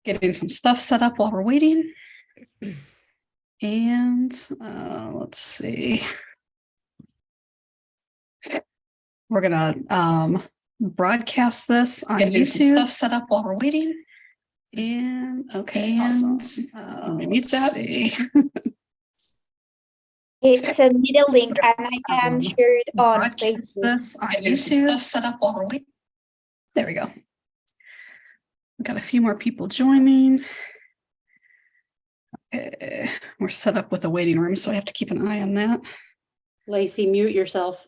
getting some stuff set up while we're waiting. And let's see. We're gonna broadcast this on YouTube. Stuff set up while we're waiting. And okay, awesome. Let me mute that. Send me the link and I can share it on Facebook. This on YouTube. Stuff set up while we're waiting. There we go. We've got a few more people joining. Okay. We're set up with a waiting room, so I have to keep an eye on that. Lacey, mute yourself.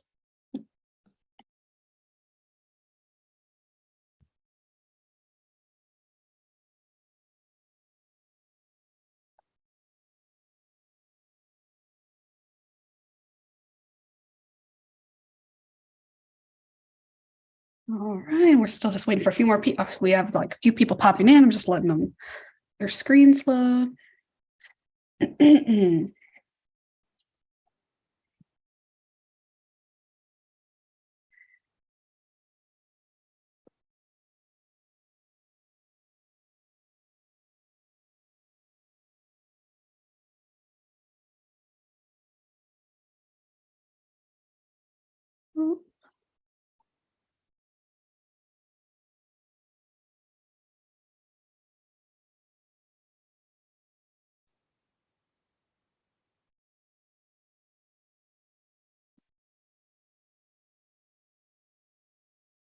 All right, we're still just waiting for a few more people. We have like a few people popping in. I'm just letting them, their screens load.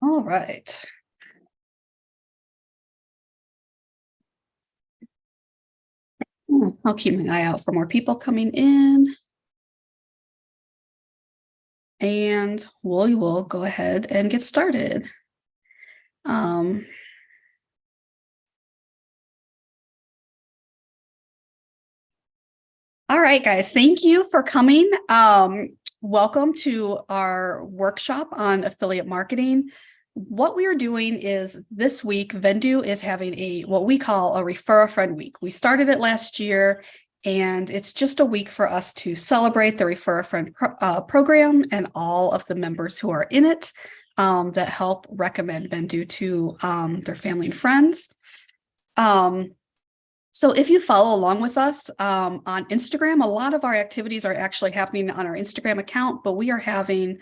All right. I'll keep my eye out for more people coming in. And we will go ahead and get started. All right, guys, thank you for coming. Welcome to our workshop on affiliate marketing. What we are doing is this week, Vendoo is having what we call a Refer a Friend Week. We started it last year, and it's just a week for us to celebrate the Refer a Friend program and all of the members who are in it that help recommend Vendoo to their family and friends. So if you follow along with us on Instagram, a lot of our activities are actually happening on our Instagram account, but we are having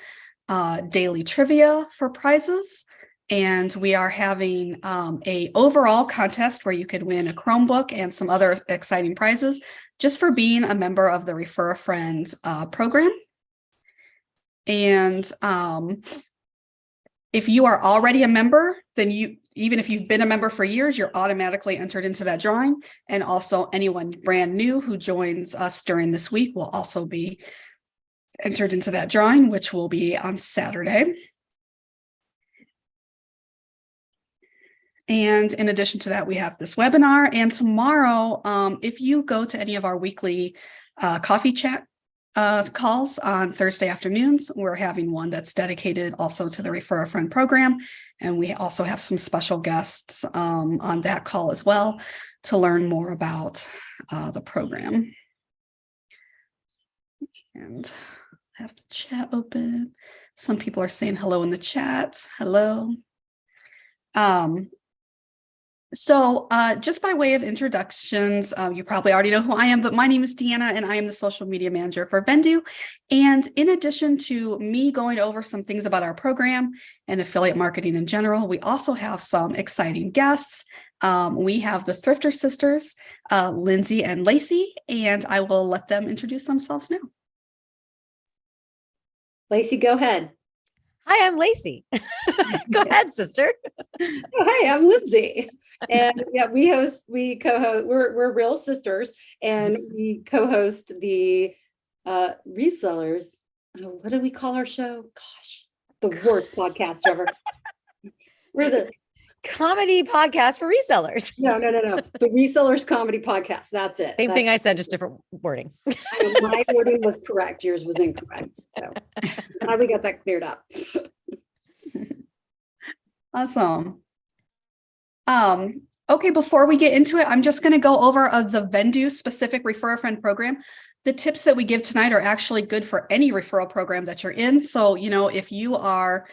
daily trivia for prizes. And we are having a overall contest where you could win a Chromebook and some other exciting prizes just for being a member of the Refer a Friend program. And if you are already a member, then even if you've been a member for years, you're automatically entered into that drawing. And also anyone brand new who joins us during this week will also be entered into that drawing, which will be on Saturday. And in addition to that, we have this webinar. And tomorrow, if you go to any of our weekly coffee chat calls on Thursday afternoons, we're having one that's dedicated also to the Refer a Friend program. And we also have some special guests on that call as well to learn more about the program. And I have the chat open. Some people are saying hello in the chat. Hello. So just by way of introductions, you probably already know who I am, but my name is Deanna and I am the social media manager for Vendoo. And in addition to me going over some things about our program and affiliate marketing in general, we also have some exciting guests. We have the Thrifter sisters, Lindsay and Lacey, and I will let them introduce themselves now. Lacey, go ahead. Hi, I'm Lacey. Go ahead, sister. Oh, hi, I'm Lindsay. And yeah, we co-host, we're real sisters, and we co-host the Resellers. Oh, what do we call our show? Gosh, the worst podcast ever. We're the comedy podcast for resellers. No. The Resellers comedy podcast. That's it. Same thing I said, just different wording. My wording was correct. Yours was incorrect. So now we got that cleared up. Awesome. Okay, before we get into it, I'm just going to go over the Vendoo specific Refer a Friend program. The tips that we give tonight are actually good for any referral program that you're in. So, if you are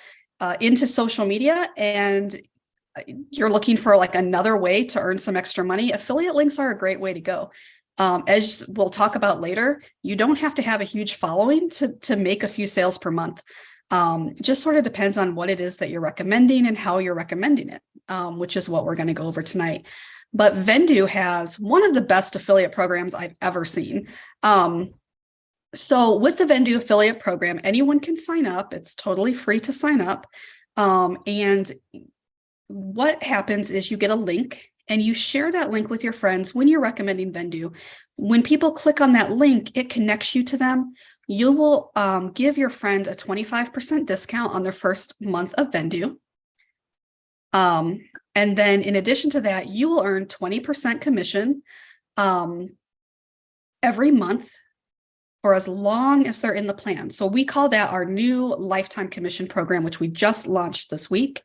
into social media and you're looking for like another way to earn some extra money, affiliate links are a great way to go. As we'll talk about later, you don't have to have a huge following to make a few sales per month. Just sort of depends on what it is that you're recommending and how you're recommending it, which is what we're going to go over tonight. But Vendoo has one of the best affiliate programs I've ever seen. So with the Vendoo affiliate program, anyone can sign up. It's totally free to sign up. And what happens is you get a link and you share that link with your friends when you're recommending Vendoo. When people click on that link, it connects you to them. You will give your friend a 25% discount on their first month of Vendoo. And then in addition to that, you will earn 20% commission every month for as long as they're in the plan. So we call that our new lifetime commission program, which we just launched this week.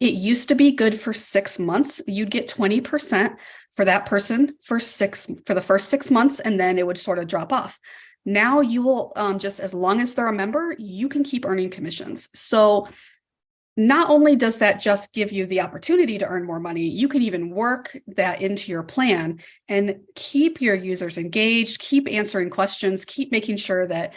It used to be good for 6 months. You'd get 20% for that person for the first 6 months, and then it would sort of drop off. Now you will, just as long as they're a member, you can keep earning commissions. So not only does that just give you the opportunity to earn more money, you can even work that into your plan and keep your users engaged, keep answering questions, keep making sure that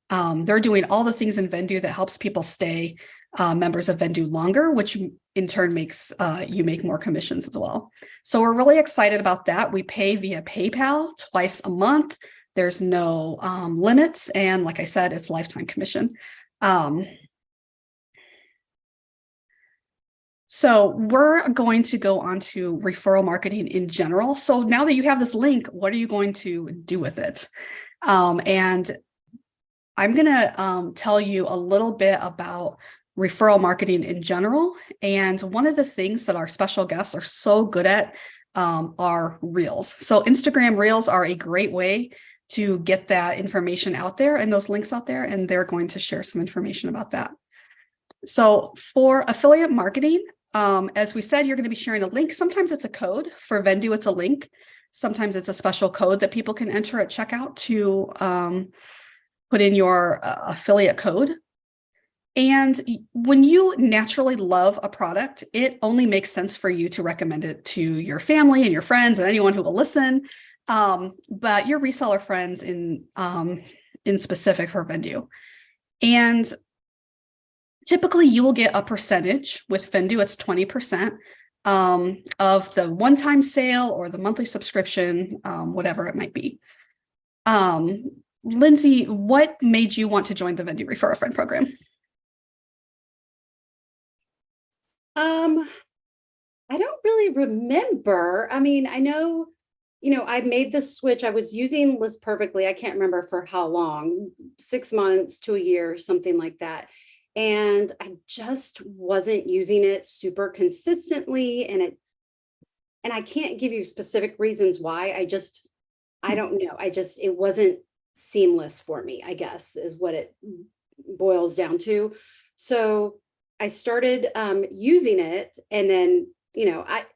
they're doing all the things in Vendoo that helps people stay members of Vendoo longer, which in turn makes you make more commissions as well. So we're really excited about that. We pay via PayPal twice a month. There's no limits. And like I said, it's lifetime commission. So we're going to go on to referral marketing in general. So now that you have this link, what are you going to do with it? And I'm going to tell you a little bit about referral marketing in general. And one of the things that our special guests are so good at are Reels. So Instagram Reels are a great way to get that information out there and those links out there. And they're going to share some information about that. So for affiliate marketing, as we said, you're going to be sharing a link. Sometimes it's a code. For Vendoo, it's a link. Sometimes it's a special code that people can enter at checkout to put in your affiliate code. And when you naturally love a product, it only makes sense for you to recommend it to your family and your friends and anyone who will listen. But your reseller friends in specific for Vendoo. And typically, you will get a percentage with Vendoo. It's 20% of the one-time sale or the monthly subscription, whatever it might be. Lindsay, what made you want to join the Vendoo Refer a Friend program? I don't really remember. I mean, I know, I made the switch. I was using List Perfectly. I can't remember for how long, 6 months to a year, something like that. And I just wasn't using it super consistently. And I can't give you specific reasons why. I don't know. It wasn't seamless for me, I guess, is what it boils down to. So I started using it, and then,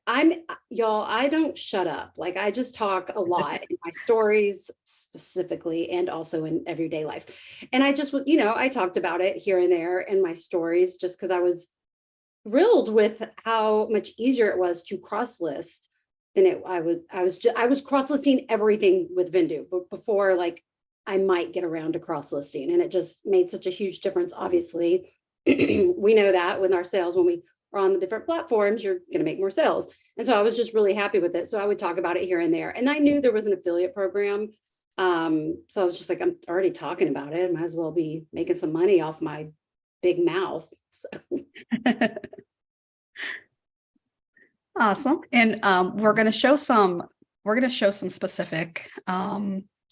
I don't shut up. Like, I just talk a lot in my stories specifically, and also in everyday life. And I just, I talked about it here and there in my stories, just because I was thrilled with how much easier it was to cross list than I was cross listing everything with Vendoo, but before, like, I might get around to cross listing, and it just made such a huge difference. Obviously, we know that with our sales, when we are on the different platforms, you're going to make more sales. And so I was just really happy with it. So I would talk about it here and there. And I knew there was an affiliate program. So I was just like, I'm already talking about it. I might as well be making some money off my big mouth. So. Awesome. And we're going to show some specific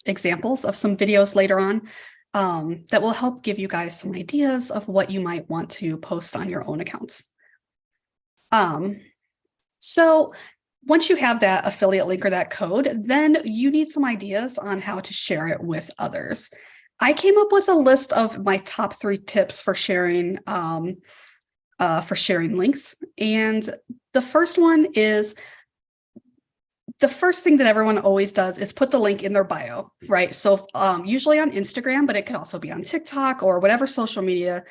examples of some videos later on that will help give you guys some ideas of what you might want to post on your own accounts. So once you have that affiliate link or that code, then you need some ideas on how to share it with others. I came up with a list of my top 3 tips for sharing links. And the first one is, the first thing that everyone always does is put the link in their bio, right? So usually on Instagram, but it could also be on TikTok or whatever social media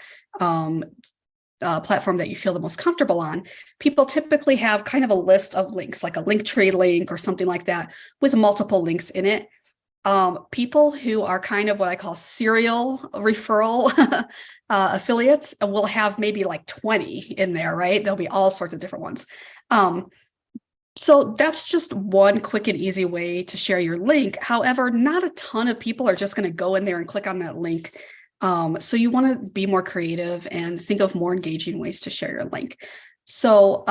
platform that you feel the most comfortable on, people typically have kind of a list of links, like a Linktree link or something like that with multiple links in it. People who are kind of what I call serial referral affiliates will have maybe like 20 in there, right? There'll be all sorts of different ones. So that's just one quick and easy way to share your link. However, not a ton of people are just going to go in there and click on that link. So you want to be more creative and think of more engaging ways to share your link. So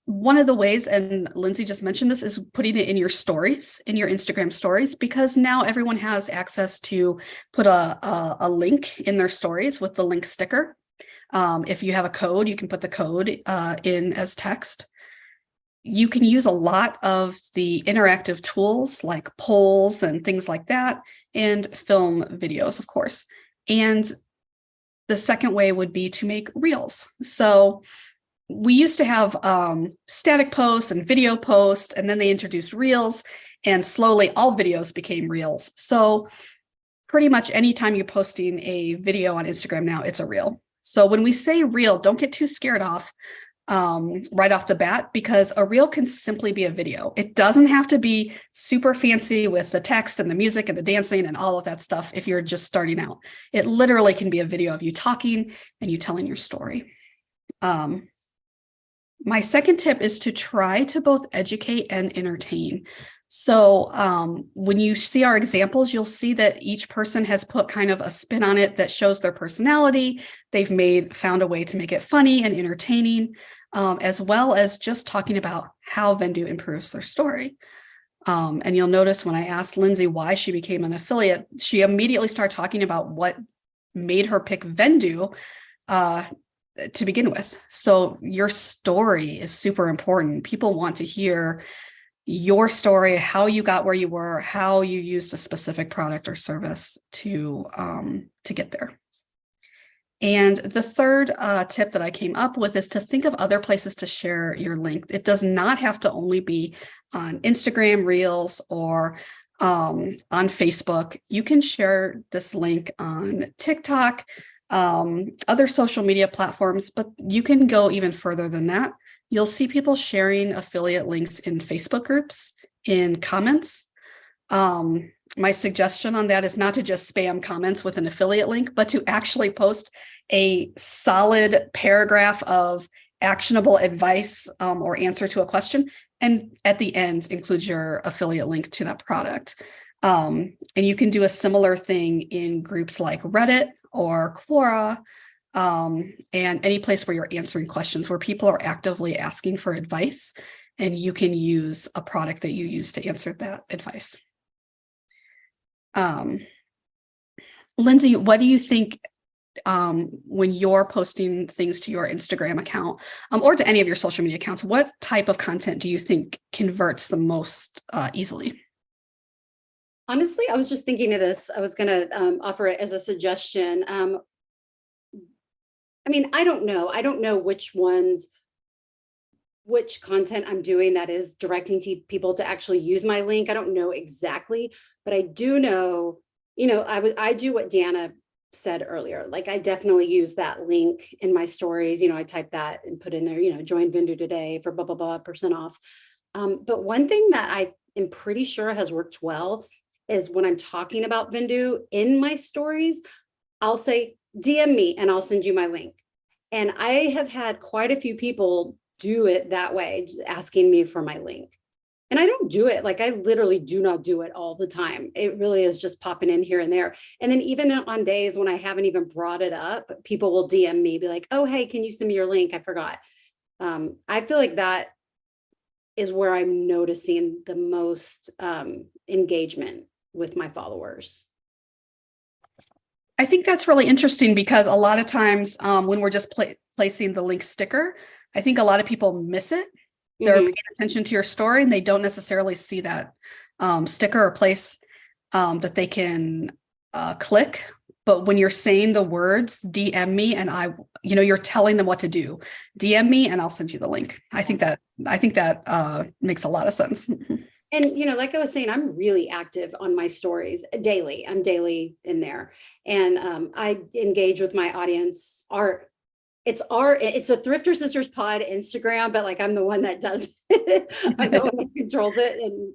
one of the ways, and Lindsay just mentioned this, is putting it in your stories, in your Instagram stories, because now everyone has access to put a link in their stories with the link sticker. If you have a code, you can put the code in as text. You can use a lot of the interactive tools like polls and things like that, and film videos, of course. And the second way would be to make reels. So we used to have static posts and video posts, and then they introduced reels, and slowly all videos became reels. So pretty much anytime you're posting a video on Instagram now, it's a reel. So when we say reel, don't get too scared off right off the bat, because a reel can simply be a video. It doesn't have to be super fancy with the text and the music and the dancing and all of that stuff if you're just starting out. It literally can be a video of you talking and you telling your story. My second tip is to try to both educate and entertain. So when you see our examples, you'll see that each person has put kind of a spin on it that shows their personality. They've found a way to make it funny and entertaining, as well as just talking about how Vendoo improves their story. And you'll notice when I asked Lindsay why she became an affiliate, she immediately started talking about what made her pick Vendoo to begin with. So your story is super important. People want to hear your story, how you got where you were, how you used a specific product or service to get there. And the third tip that I came up with is to think of other places to share your link. It does not have to only be on Instagram Reels or on Facebook. You can share this link on TikTok, other social media platforms, but you can go even further than that. You'll see people sharing affiliate links in Facebook groups, in comments. My suggestion on that is not to just spam comments with an affiliate link, but to actually post a solid paragraph of actionable advice or answer to a question. And at the end, include your affiliate link to that product. And you can do a similar thing in groups like Reddit or Quora, and any place where you're answering questions, where people are actively asking for advice, and you can use a product that you use to answer that advice. Lindsay, what do you think when you're posting things to your Instagram account or to any of your social media accounts? What type of content do you think converts the most easily? Honestly, I was just thinking of this. I was going to offer it as a suggestion. I mean, I don't know. I don't know which content I'm doing that is directing people to actually use my link. I don't know exactly, but I do know, I do what Deanna said earlier. Like, I definitely use that link in my stories. I type that and put in there, join Vendoo today for blah, blah, blah % off. But one thing that I am pretty sure has worked well is when I'm talking about Vendoo in my stories, I'll say, DM me and I'll send you my link. And I have had quite a few people do it that way, just asking me for my link. And I don't do it. Like, I literally do not do it all the time. It really is just popping in here and there. And then even on days when I haven't even brought it up, people will DM me, be like, oh, hey, can you send me your link? I forgot. I feel like that is where I'm noticing the most engagement with my followers. I think that's really interesting, because a lot of times when we're just placing the link sticker, I think a lot of people miss it. They're paying attention to your story and they don't necessarily see that sticker or place that they can click. But when you're saying the words, DM me, and you're telling them what to do. DM me and I'll send you the link. I think that makes a lot of sense. And, like I was saying, I'm really active on my stories daily. I'm daily in there. And I engage with my audience it's a Thrifter Sisters Pod Instagram, but like I'm the one that does it. I'm the one that controls it. And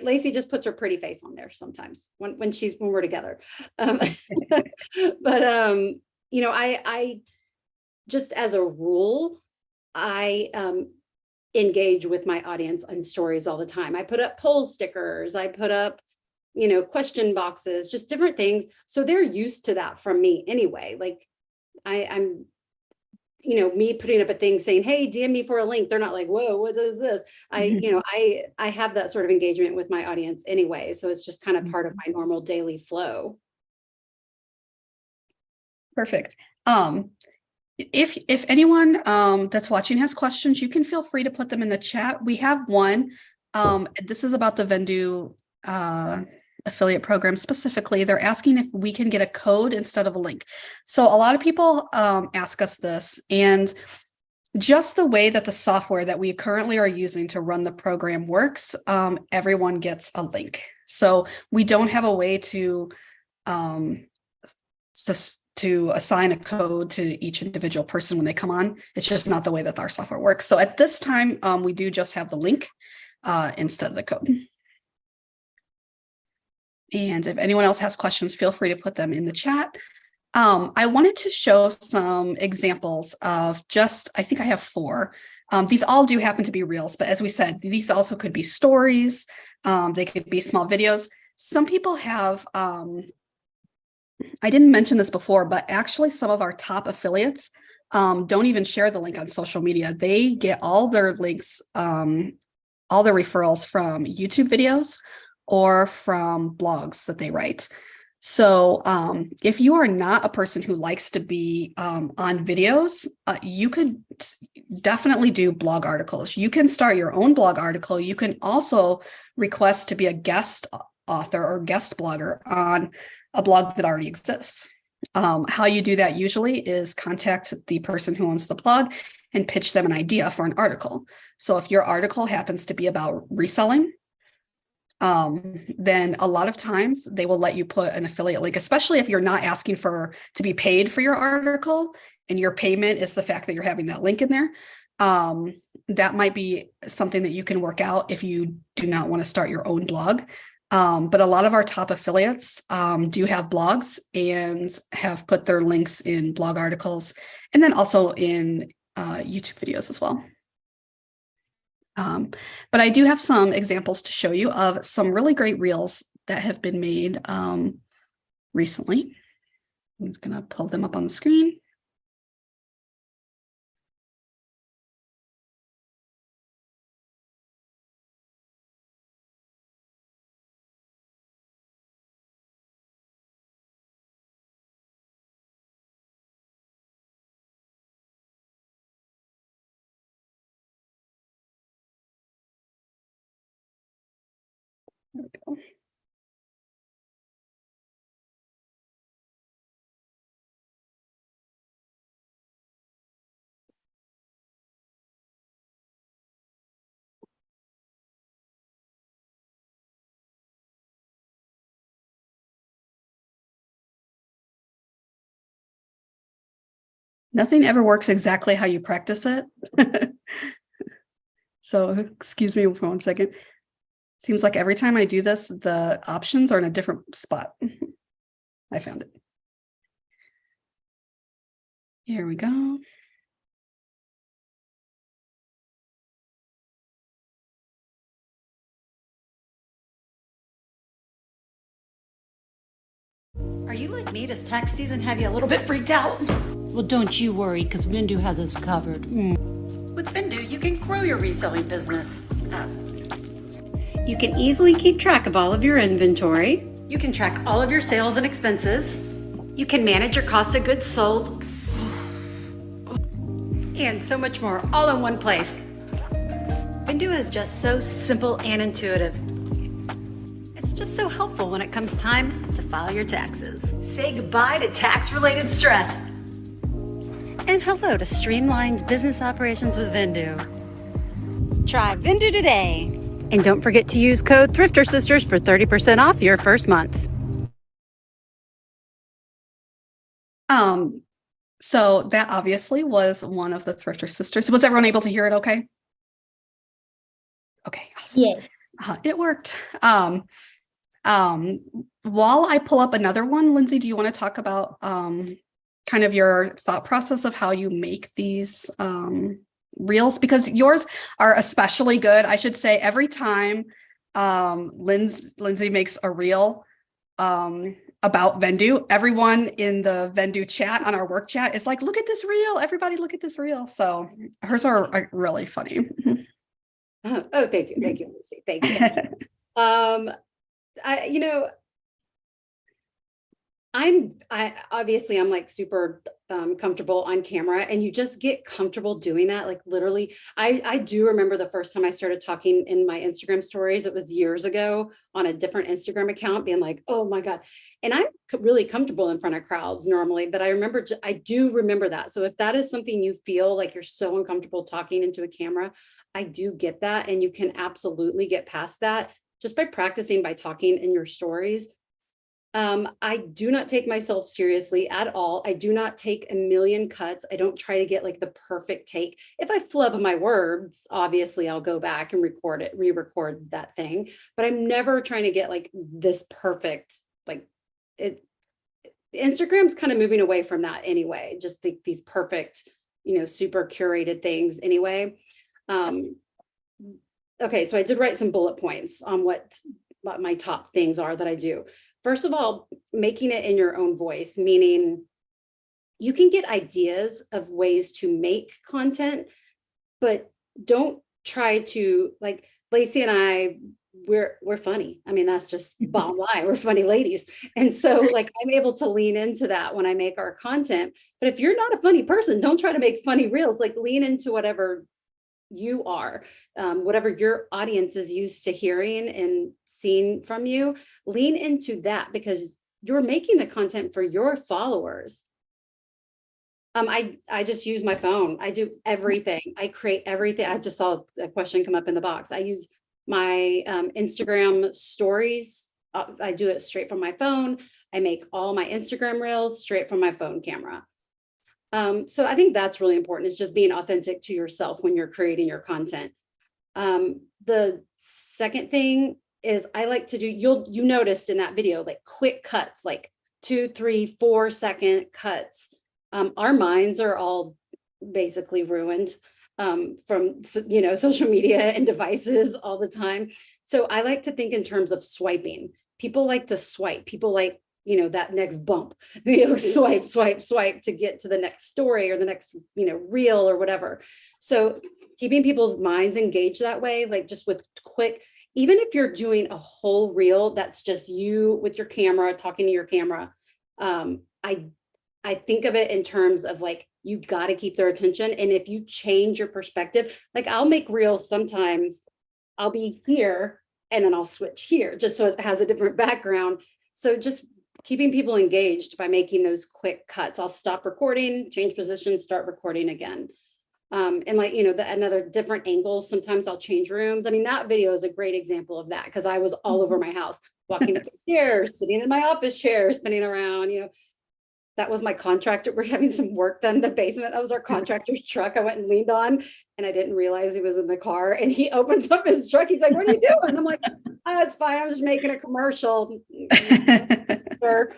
Lacey just puts her pretty face on there sometimes when we're together. But I just as a rule, I engage with my audience on stories all the time. I put up poll stickers, I put up, question boxes, just different things. So they're used to that from me anyway. Like I'm me putting up a thing saying, hey, DM me for a link. They're not like, whoa, what is this? I have that sort of engagement with my audience anyway. So it's just kind of part of my normal daily flow. Perfect. If anyone that's watching has questions, you can feel free to put them in the chat. We have one. This is about the Vendoo affiliate program specifically. They're asking if we can get a code instead of a link. So a lot of people ask us this, and just the way that the software that we currently are using to run the program works, everyone gets a link. So we don't have a way to assign a code to each individual person when they come on. It's just not the way that our software works. So at this time, we do just have the link instead of the code. And if anyone else has questions, feel free to put them in the chat. I wanted to show some examples of I think I have 4. These all do happen to be reels, but as we said, these also could be stories. They could be small videos. Some people have, I didn't mention this before, but actually some of our top affiliates don't even share the link on social media. They get all their links, all their referrals from YouTube videos or from blogs that they write. So if you are not a person who likes to be on videos, you could definitely do blog articles. You can start your own blog article. You can also request to be a guest author or guest blogger on a blog that already exists. How you do that usually is contact the person who owns the blog and pitch them an idea for an article. So if your article happens to be about reselling, then a lot of times they will let you put an affiliate link, especially if you're not asking to be paid for your article and your payment is the fact that you're having that link in there. That might be something that you can work out if you do not want to start your own blog. But a lot of our top affiliates do have blogs and have put their links in blog articles and then also in YouTube videos as well. But I do have some examples to show you of some really great reels that have been made recently. I'm just going to pull them up on the screen. There we go. Nothing ever works exactly how you practice it. So excuse me for 1 second. Seems like every time I do this, the options are in a different spot. I found it. Here we go. Are you like me? Does tax season have you a little bit freaked out? Well, don't you worry, because Vendoo has us covered. With Vendoo, you can grow your reselling business. You can easily keep track of all of your inventory. You can track all of your sales and expenses. You can manage your cost of goods sold. And so much more, all in one place. Vendoo is just so simple and intuitive. It's just so helpful when it comes time to file your taxes. Say goodbye to tax-related stress. And hello to streamlined business operations with Vendoo. Try Vendoo today. And don't forget to use code ThrifterSisters for 30% off your first month. So that obviously was one of the Thrifter sisters. Was everyone able to hear it okay? Okay, awesome. Yes. It worked. While I pull up another one, Lindsay, do you want to talk about kind of your thought process of how you make these reels? Because yours are especially good. I should say every time Lindsay makes a reel about Vendoo, everyone in the Vendoo chat on our work chat is like, look at this reel, everybody look at this reel. So hers are really funny. Oh, thank you, Lucy. Thank you. I obviously I'm like super comfortable on camera, and you just get comfortable doing that. Like literally, I do remember the first time I started talking in my Instagram stories. It was years ago on a different Instagram account, being like, oh my God. And I'm really comfortable in front of crowds normally, but I do remember that. So if that is something you feel like you're so uncomfortable talking into a camera, I do get that. And you can absolutely get past that just by practicing, by talking in your stories. I do not take myself seriously at all. I do not take a million cuts. I don't try to get like the perfect take. If I flub my words, obviously I'll go back and re-record that thing, but I'm never trying to get like this perfect, like it. Instagram's kind of moving away from that anyway, just these perfect, super curated things anyway. Okay, so I did write some bullet points on what my top things are that I do. First of all, making it in your own voice, meaning you can get ideas of ways to make content, but don't try to, like Lacey and I, we're funny. I mean, that's just bottom line. We're funny ladies. And so like, I'm able to lean into that when I make our content. But if you're not a funny person, don't try to make funny reels, like lean into whatever you are, whatever your audience is used to hearing and seeing from you, lean into that because you're making the content for your followers. I just use my phone. I do everything. I create everything. I just saw a question come up in the box. I use my Instagram stories. I do it straight from my phone. I make all my Instagram reels straight from my phone camera. So I think that's really important, is just being authentic to yourself when you're creating your content. The second thing is I like to do, you noticed in that video, like quick cuts, like 2, 3, 4-second cuts. Our minds are all basically ruined from, social media and devices all the time. So I like to think in terms of swiping. People like to swipe. People like, that next bump, swipe, swipe, swipe to get to the next story or the next, reel or whatever. So keeping people's minds engaged that way, like just with quick, even if you're doing a whole reel, that's just you with your camera, talking to your camera. I think of it in terms of like, you got to keep their attention. And if you change your perspective, like I'll make reels sometimes, I'll be here and then I'll switch here just so it has a different background. So just keeping people engaged by making those quick cuts. I'll stop recording, change position, start recording again. And like, another different angles. Sometimes I'll change rooms. I mean, that video is a great example of that because I was all over my house, walking up the stairs, sitting in my office chair, spinning around, that was my contractor. We're having some work done in the basement. That was our contractor's truck. I went and leaned on and I didn't realize he was in the car, and he opens up his truck. He's like, what are you doing? I'm like, oh, it's fine. I'm just making a commercial. But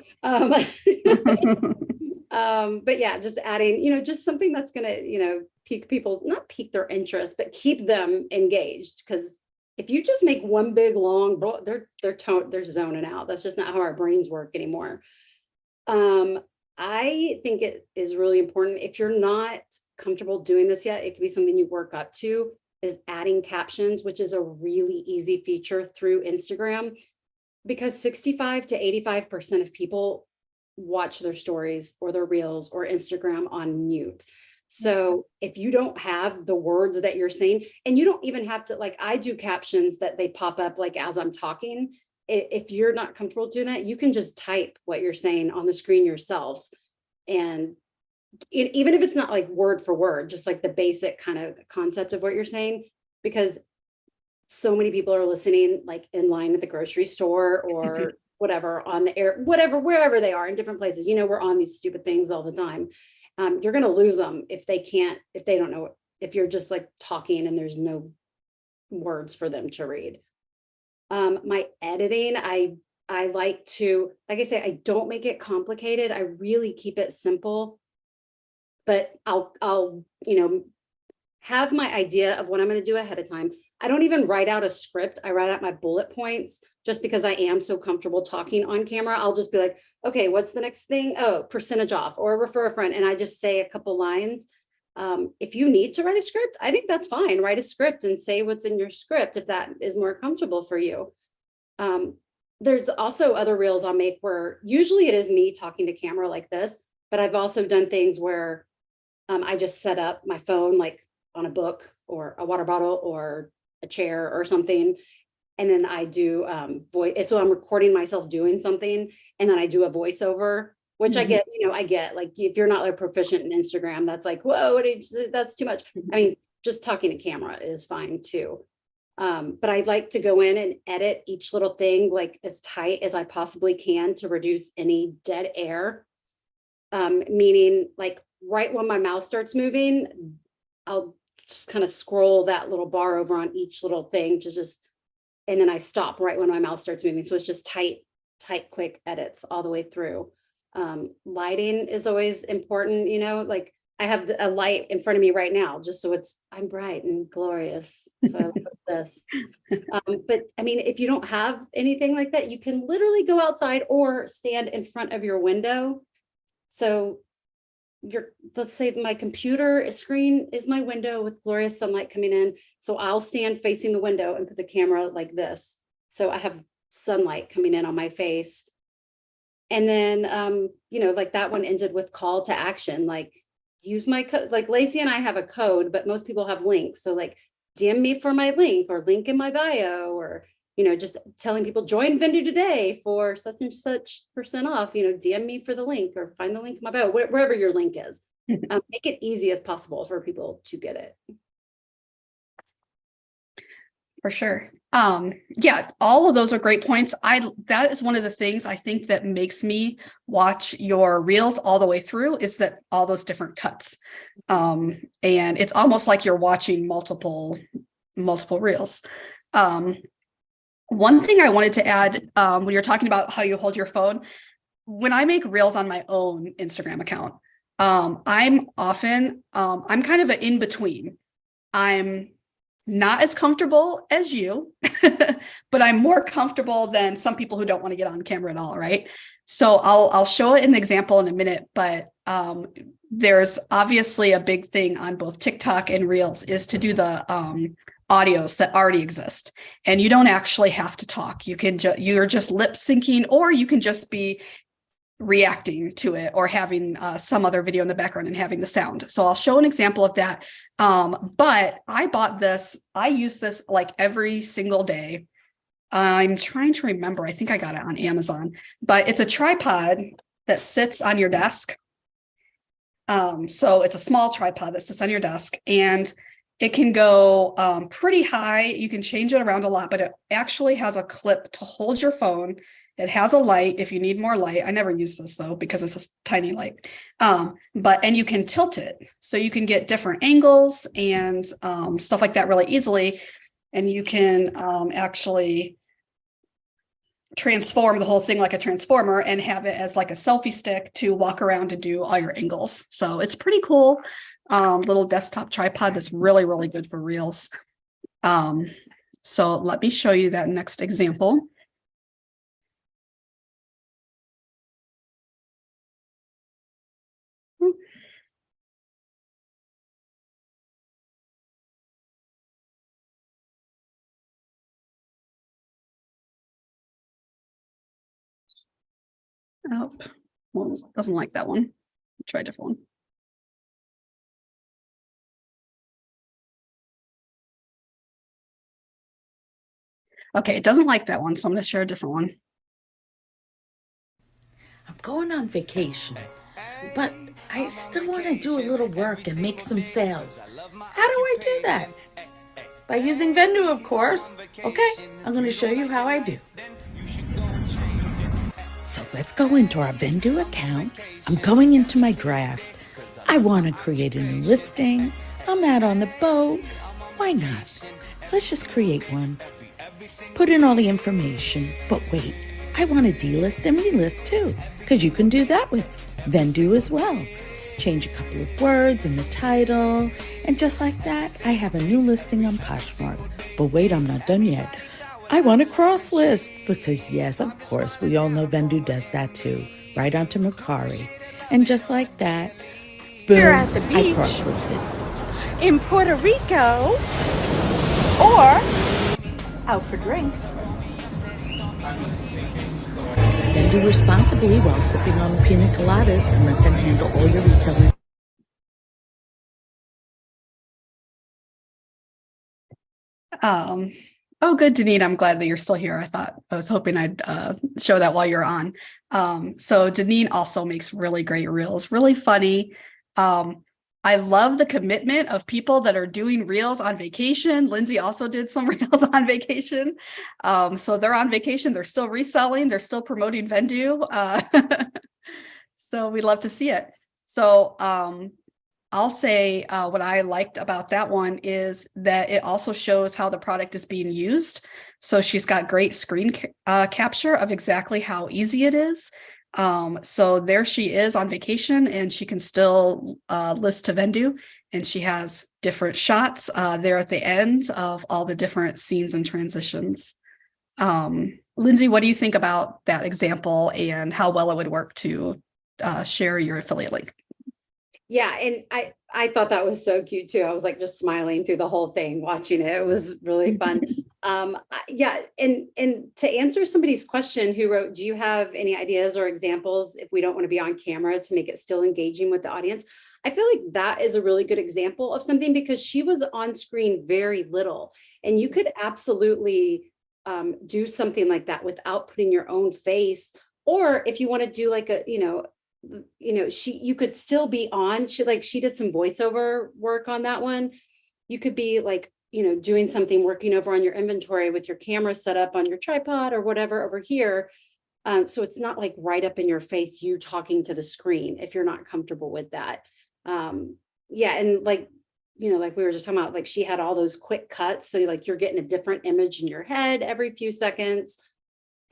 yeah, just adding, just something that's going to, pique people, not pique their interest, but keep them engaged. Because if you just make one big long, they're zoning out. That's just not how our brains work anymore. I think it is really important, if you're not comfortable doing this yet, it could be something you work up to, is adding captions, which is a really easy feature through Instagram, because 65 to 85% of people watch their stories or their reels or Instagram on mute. So if you don't have the words that you're saying, and you don't even have to, like, I do captions that they pop up like as I'm talking. If you're not comfortable doing that, you can just type what you're saying on the screen yourself. And even if it's not like word for word, just like the basic kind of concept of what you're saying, because so many people are listening, like in line at the grocery store or whatever, on the air, whatever, wherever they are in different places. We're on these stupid things all the time. you're going to lose them if they don't know, if you're just like talking and there's no words for them to read. My editing, I like to, like I say, I don't make it complicated. I really keep it simple, but I'll, have my idea of what I'm going to do ahead of time. I don't even write out a script. I write out my bullet points just because I am so comfortable talking on camera. I'll just be like, okay, what's the next thing? Oh, percentage off or refer a friend. And I just say a couple lines. If you need to write a script, I think that's fine. Write a script and say what's in your script if that is more comfortable for you. There's also other reels I'll make where usually it is me talking to camera like this, but I've also done things where I just set up my phone like on a book or a water bottle or a chair or something. And then I do voice. So I'm recording myself doing something and then I do a voiceover, which I get, I get like, if you're not like proficient in Instagram, that's like, whoa, that's too much. I mean, just talking to camera is fine too. But I'd like to go in and edit each little thing like as tight as I possibly can to reduce any dead air. Meaning like right when my mouse starts moving, I'll just kind of scroll that little bar over on each little thing and then I stop right when my mouse starts moving. So it's just tight, quick edits all the way through. Lighting is always important, like I have a light in front of me right now, just so I'm bright and glorious. So I love this. But I mean, if you don't have anything like that, you can literally go outside or stand in front of your window. So let's say my computer screen is my window with glorious sunlight coming in. So I'll stand facing the window and put the camera like this. So I have sunlight coming in on my face. And then, like that one ended with call to action, like use my code, like Lacey and I have a code, but most people have links. So like DM me for my link or link in my bio or, just telling people join Vendoo today for such and such % off, DM me for the link or find the link in my bio, wherever your link is. Make it easy as possible for people to get it. For sure. Yeah, all of those are great points. That is one of the things I think that makes me watch your reels all the way through is that all those different cuts. And it's almost like you're watching multiple reels. One thing I wanted to add, when you're talking about how you hold your phone, when I make reels on my own Instagram account, I'm kind of an in-between. I'm not as comfortable as you, but I'm more comfortable than some people who don't want to get on camera at all, right? So I'll show it in the example in a minute, but there's obviously a big thing on both TikTok and Reels is to do the audios that already exist, and you don't actually have to talk. You're just lip syncing, or you can just be reacting to it or having some other video in the background and having the sound. So I'll show an example of that. But I bought this, I use this like every single day. I'm trying to remember, I think I got it on Amazon, but it's a tripod that sits on your desk. So it's a small tripod that sits on your desk and it can go pretty high. You can change it around a lot, but it actually has a clip to hold your phone. It has a light if you need more light. I never use this though, because it's a tiny light. And you can tilt it. So you can get different angles and stuff like that really easily. And you can actually transform the whole thing like a transformer and have it as like a selfie stick to walk around and do all your angles. So it's pretty cool. Little desktop tripod that's really, really good for reels. So let me show you that next example. Oh, well, doesn't like that one. Try a different one. Okay, it doesn't like that one, so I'm going to share a different one. I'm going on vacation, but I still want to do a little work and make some sales. How do I do that? By using Vendoo, of course. Okay, I'm going to show you how I do. So let's go into our Vendoo account. I'm going into my draft. I want to create a new listing. I'm out on the boat. Why not? Let's just create one. Put in all the information. But wait, I want to delist and relist too, because you can do that with Vendoo as well. Change a couple of words in the title, and just like that, I have a new listing on Poshmark. But wait, I'm not done yet. I want to cross list because yes, of course, we all know Vendoo does that too, right onto mercari. And just like that, boom, You're at the I beach. cross listed. In Puerto Rico or out for drinks. Vendoo responsibly while sipping on pina coladas and let them handle all your reselling. Oh, good, Deneen. I'm glad that you're still here. I was hoping I'd show that while you're on. So Deneen also makes really great reels, really funny. I love the commitment of people that are doing reels on vacation. Lindsay also did some reels on vacation. So they're on vacation, they're still reselling, they're still promoting Vendoo. So we love to see it. So I'll say what I liked about that one is that it also shows how the product is being used. So she's got great screen capture of exactly how easy it is. So there she is on vacation and she can still list to Vendoo, and she has different shots there at the end of all the different scenes and transitions. Lindsay, what do you think about that example and how well it would work to share your affiliate link? Yeah, and I thought that was so cute too. I was like just smiling through the whole thing, watching it. It was really fun. Yeah, and to answer somebody's question who wrote, do you have any ideas or examples if we don't want to be on camera to make it still engaging with the audience? I feel like that is a really good example of something because she was on screen very little, and you could absolutely do something like that without putting your own face. Or if you want to do like a, you could still be on, she did some voiceover work on that one. You could be like, doing something, working over on your inventory with your camera set up on your tripod or whatever over here. So it's not like right up in your face, you talking to the screen if you're not comfortable with that. Yeah. And like we were just talking about, like she had all those quick cuts. So like you're getting a different image in your head every few seconds.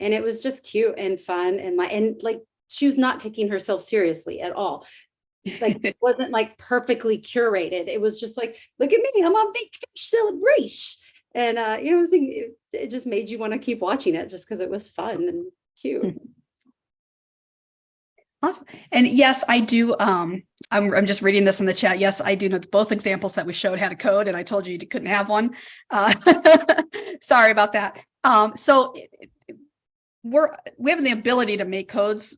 And it was just cute and fun. And like, she was not taking herself seriously at all. Like it wasn't like perfectly curated. It was just like, look at me, I'm on vacation celebration. And it just made you want to keep watching it just because it was fun and cute. Awesome. And yes, I do. I'm just reading this in the chat. Yes, I do know both examples that we showed had a code, and I told you couldn't have one. Sorry about that. So we have the ability to make codes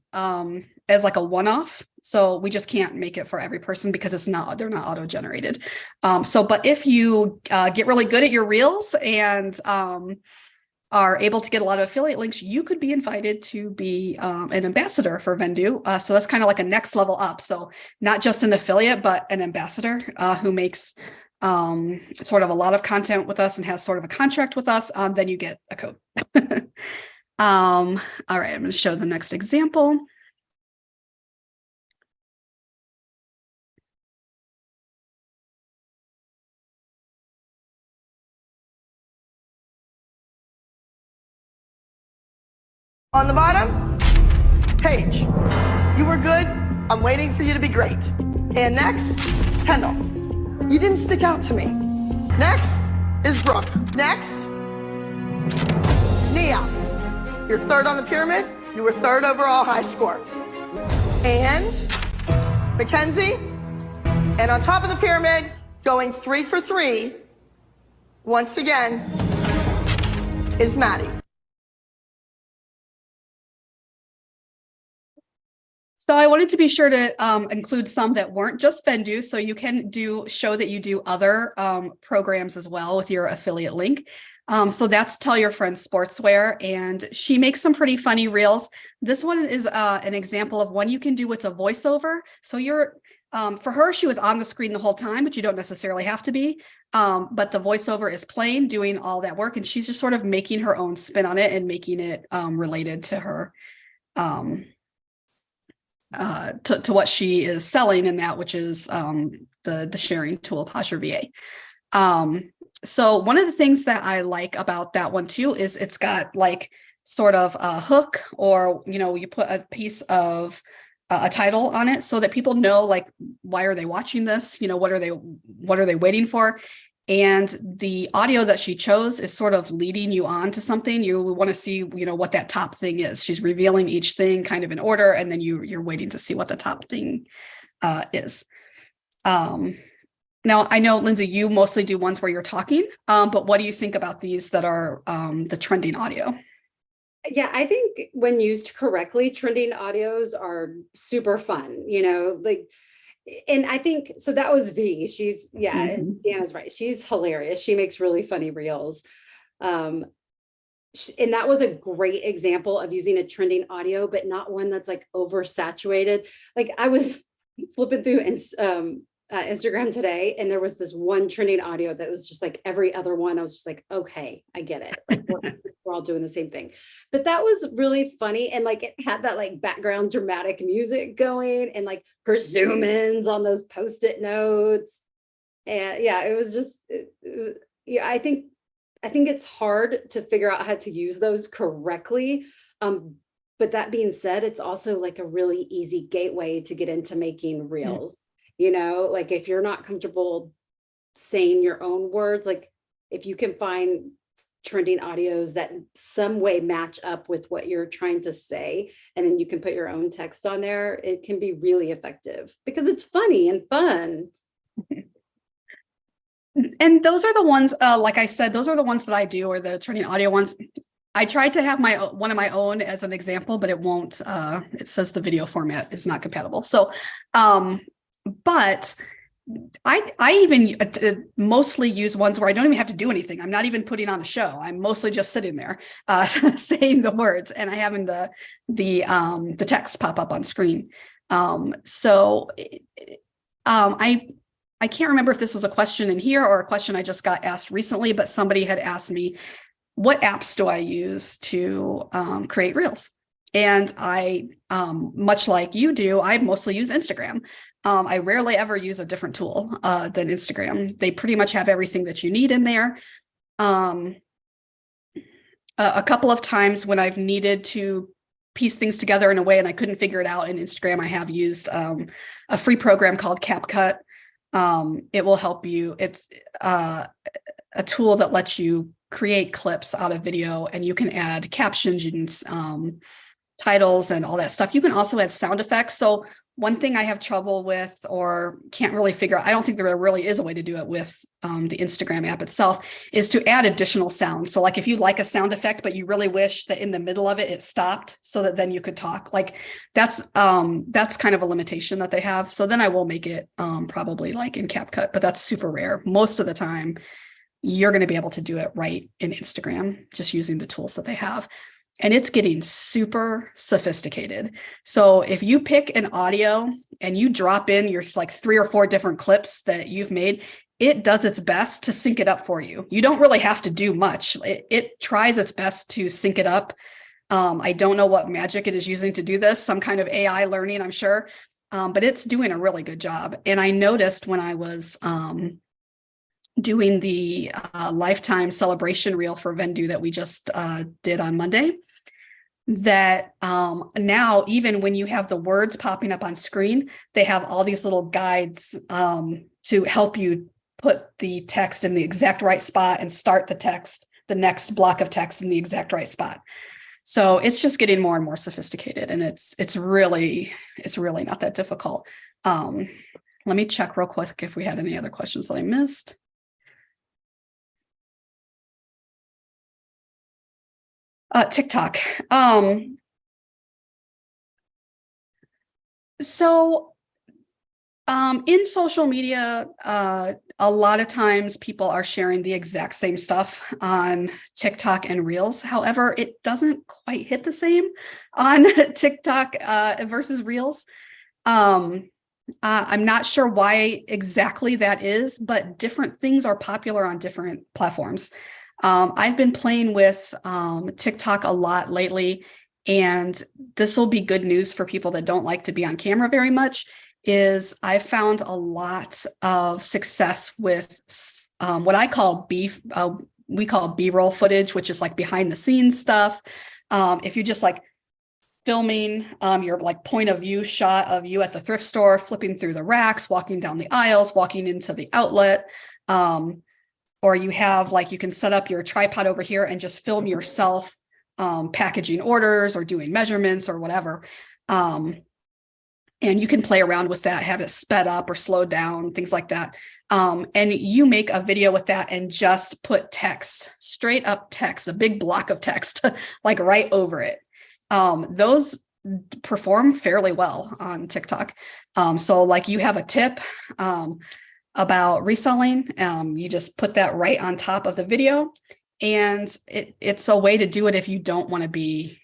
as like a one-off. So we just can't make it for every person because they're not auto-generated. But if you get really good at your reels and are able to get a lot of affiliate links, you could be invited to be an ambassador for Vendoo. So that's kind of like a next level up. So not just an affiliate, but an ambassador who makes sort of a lot of content with us and has sort of a contract with us. Then you get a code. All right, I'm going to show the next example. On the bottom, Paige, you were good. I'm waiting for you to be great. And next, Kendall, you didn't stick out to me. Next is Brooke. Next, Nia, you're third on the pyramid. You were third overall high score. And Mackenzie, and on top of the pyramid, going 3 for 3, once again, is Maddie. So I wanted to be sure to include some that weren't just Vendoo. So you can show that you do other programs as well with your affiliate link. So that's Tell Your Friends Sportswear, and she makes some pretty funny reels. This one is an example of one you can do with a voiceover. So for her, she was on the screen the whole time, but you don't necessarily have to be. But the voiceover is playing, doing all that work, and she's just sort of making her own spin on it and making it related to her to what she is selling in that, which is the sharing tool, Posture VA. So one of the things that I like about that one too is it's got like sort of a hook, or you put a piece of a title on it so that people know, like, why are they watching this? What are they waiting for? And the audio that she chose is sort of leading you on to something. You want to see, what that top thing is. She's revealing each thing kind of in order, and then you're waiting to see what the top thing is. Now, I know, Lindsay, you mostly do ones where you're talking, but what do you think about these that are the trending audio? Yeah, I think when used correctly, trending audios are super fun, and I think, so that was V. She's, Deanna's right. She's hilarious. She makes really funny reels. And that was a great example of using a trending audio, but not one that's like oversaturated. Like, I was flipping through Instagram today, and there was this one trending audio that was just like every other one. I was just like, okay, I get it. Like, we're all doing the same thing. But that was really funny. And like, it had that like background dramatic music going, and like her zoom ins on those Post-it notes. And yeah, it was just, I think it's hard to figure out how to use those correctly. But that being said, it's also like a really easy gateway to get into making reels. Like, if you're not comfortable saying your own words, like, if you can find trending audios that some way match up with what you're trying to say, and then you can put your own text on there, it can be really effective because it's funny and fun. And those are the ones, like I said, those are the ones that I do, or the trending audio ones. I tried to have one of my own as an example, but it won't. It says the video format is not compatible. So, but I even mostly use ones where I don't even have to do anything. I'm not even putting on a show. I'm mostly just sitting there saying the words, and I having the text pop up on screen. I can't remember if this was a question in here or a question I just got asked recently, but somebody had asked me, what apps do I use to create reels? And I, much like you do, I mostly use Instagram. I rarely ever use a different tool than Instagram. They pretty much have everything that you need in there. A couple of times when I've needed to piece things together in a way and I couldn't figure it out in Instagram, I have used a free program called CapCut. It will help you. It's a tool that lets you create clips out of video, and you can add captions and titles and all that stuff. You can also add sound effects. So one thing I have trouble with, or can't really figure out, I don't think there really is a way to do it with the Instagram app itself, is to add additional sounds. So like, if you like a sound effect, but you really wish that in the middle of it stopped so that then you could talk, like that's kind of a limitation that they have. So then I will make it probably like in CapCut, but that's super rare. Most of the time, you're going to be able to do it right in Instagram, just using the tools that they have. And it's getting super sophisticated. So if you pick an audio and you drop in your like 3 or 4 different clips that you've made, it does its best to sync it up for you. You don't really have to do much. It tries its best to sync it up. I don't know what magic it is using to do this, some kind of AI learning, I'm sure, but it's doing a really good job. And I noticed when I was doing the lifetime celebration reel for Vendoo that we just did on Monday, that now even when you have the words popping up on screen, they have all these little guides to help you put the text in the exact right spot and start the next block of text in the exact right spot. So it's just getting more and more sophisticated, and it's really not that difficult. Let me check real quick if we had any other questions that I missed. TikTok. In social media, a lot of times people are sharing the exact same stuff on TikTok and Reels. However, it doesn't quite hit the same on TikTok versus Reels. I'm not sure why exactly that is, but different things are popular on different platforms. I've been playing with TikTok a lot lately, and this will be good news for people that don't like to be on camera very much, is I found a lot of success with what I call we call B-roll footage, which is like behind the scenes stuff. If you're just like filming your like point of view shot of you at the thrift store, flipping through the racks, walking down the aisles, walking into the outlet, or you have like, you can set up your tripod over here and just film yourself packaging orders or doing measurements or whatever. And you can play around with that, have it sped up or slowed down, things like that. And you make a video with that and just put text, straight up text, a big block of text, like right over it. Those perform fairly well on TikTok. So like you have a tip about reselling, you just put that right on top of the video. And it's a way to do it if you don't want to be,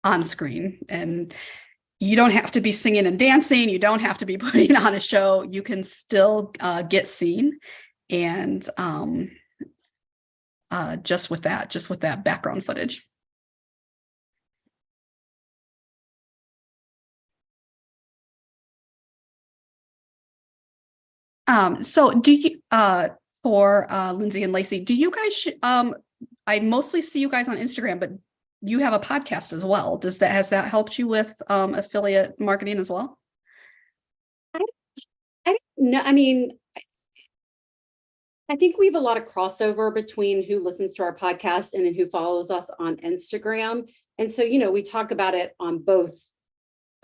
on screen. And you don't have to be singing and dancing. You don't have to be putting on a show. You can still get seen. And just with that background footage. So do you, for Lindsay and Lacey, do you guys, I mostly see you guys on Instagram, but you have a podcast as well. Has that helped you with affiliate marketing as well? I don't know. I mean, I think we have a lot of crossover between who listens to our podcast and then who follows us on Instagram. And so, we talk about it on both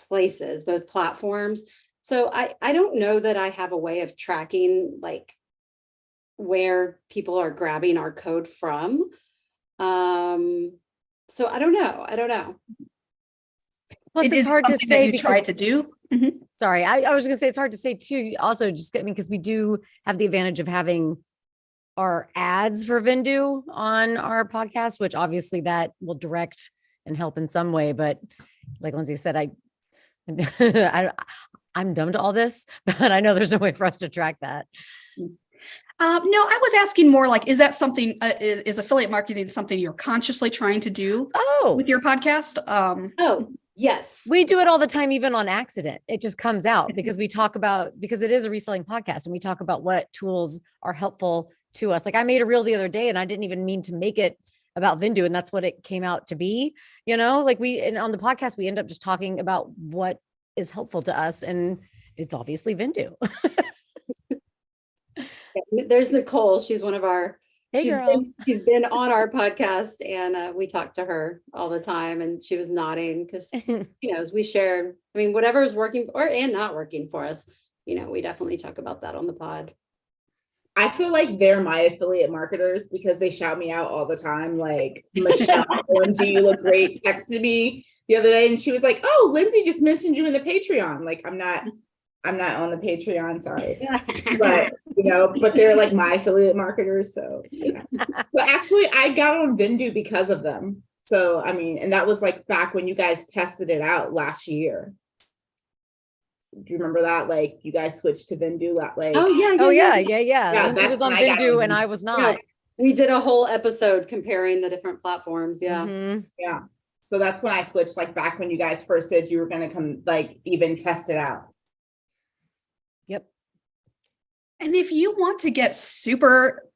places, both platforms. So I don't know that I have a way of tracking like where people are grabbing our code from. So I don't know. Plus, it's hard to say because try to do. Mm-hmm. Sorry, I was going to say it's hard to say too. Also, just because we do have the advantage of having our ads for Vendoo on our podcast, which obviously that will direct and help in some way. But like Lindsay said, I'm dumb to all this, but I know there's no way for us to track that. No, I was asking more like, is that something, is affiliate marketing something you're consciously trying to do with your podcast? Oh, yes. We do it all the time, even on accident. It just comes out because because it is a reselling podcast and we talk about what tools are helpful to us. Like I made a reel the other day and I didn't even mean to make it about Vendoo, and that's what it came out to be, and on the podcast, we end up just talking about what is helpful to us. And it's obviously Vendoo. There's Nicole. She's one of our, girl. She's been on our podcast and we talk to her all the time and she was nodding because, as we share, whatever is working and not working for us, we definitely talk about that on the pod. I feel like they're my affiliate marketers because they shout me out all the time. Like Michelle, OMG, you look great, texted me the other day and she was like, "Oh, Lindsay just mentioned you in the Patreon." Like I'm not on the Patreon, sorry. But but they're like my affiliate marketers. So yeah. But actually I got on Vendoo because of them. So and that was like back when you guys tested it out last year. Do you remember that? Like you guys switched to Vendoo like Yeah. Lindsay was on Vendoo and I was not. Yeah. We did a whole episode comparing the different platforms. Yeah. Mm-hmm. Yeah. So that's when I switched, like back when you guys first said you were going to come like even test it out. Yep. And if you want to get super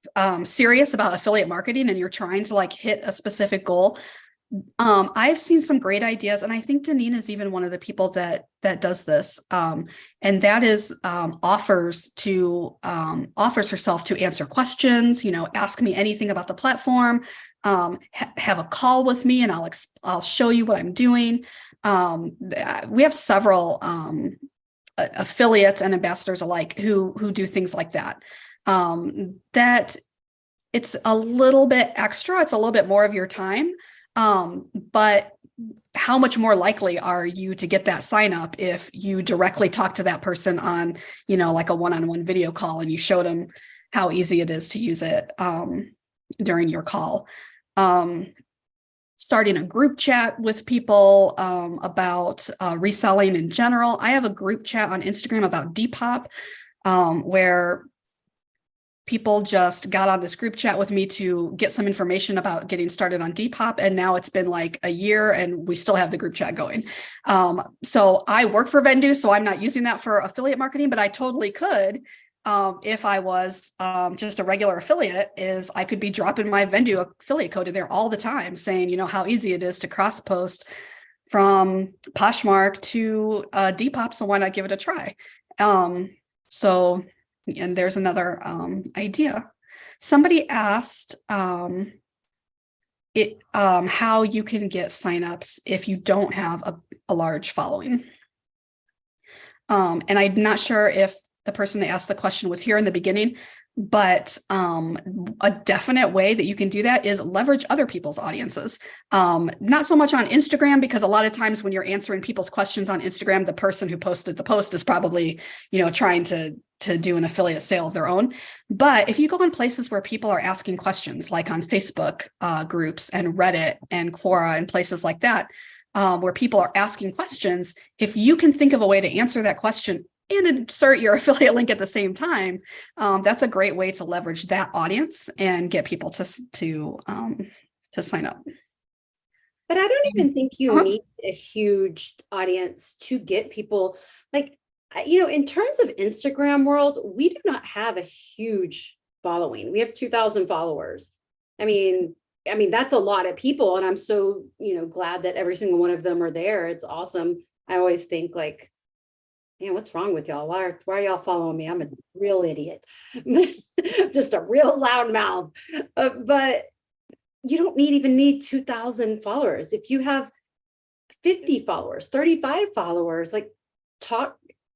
serious about affiliate marketing and you're trying to like hit a specific goal, I've seen some great ideas, and I think Deneen is even one of the people that does this, and that is offers herself to answer questions. Ask me anything about the platform, have a call with me, and I'll show you what I'm doing. We have several affiliates and ambassadors alike who do things like that. That it's a little bit extra. It's a little bit more of your time. But how much more likely are you to get that sign up if you directly talk to that person on, like a one-on-one video call and you showed them how easy it is to use it during your call? Starting a group chat with people about reselling in general. I have a group chat on Instagram about depop where people just got on this group chat with me to get some information about getting started on Depop. And now it's been like a year and we still have the group chat going. So I work for Vendoo, so I'm not using that for affiliate marketing, but I totally could. If I was just a regular affiliate, is I could be dropping my Vendoo affiliate code in there all the time saying, how easy it is to cross post from Poshmark to Depop. So why not give it a try? And there's another idea. Somebody asked how you can get signups if you don't have a large following. And I'm not sure if the person that asked the question was here in the beginning, but a definite way that you can do that is leverage other people's audiences. Not so much on Instagram, because a lot of times when you're answering people's questions on Instagram, the person who posted the post is probably, trying to do an affiliate sale of their own. But if you go in places where people are asking questions, like on Facebook groups and Reddit and Quora and places like that, where people are asking questions, if you can think of a way to answer that question and insert your affiliate link at the same time, that's a great way to leverage that audience and get people to sign up. But I don't even think you need a huge audience to get people. Like, in terms of Instagram world, we do not have a huge following. We have 2,000 followers. I mean, that's a lot of people. And I'm so, glad that every single one of them are there. It's awesome. I always think like, man, what's wrong with y'all? Why are y'all following me? I'm a real idiot, just a real loud mouth. But you don't even need 2,000 followers. If you have 50 followers, 35 followers, like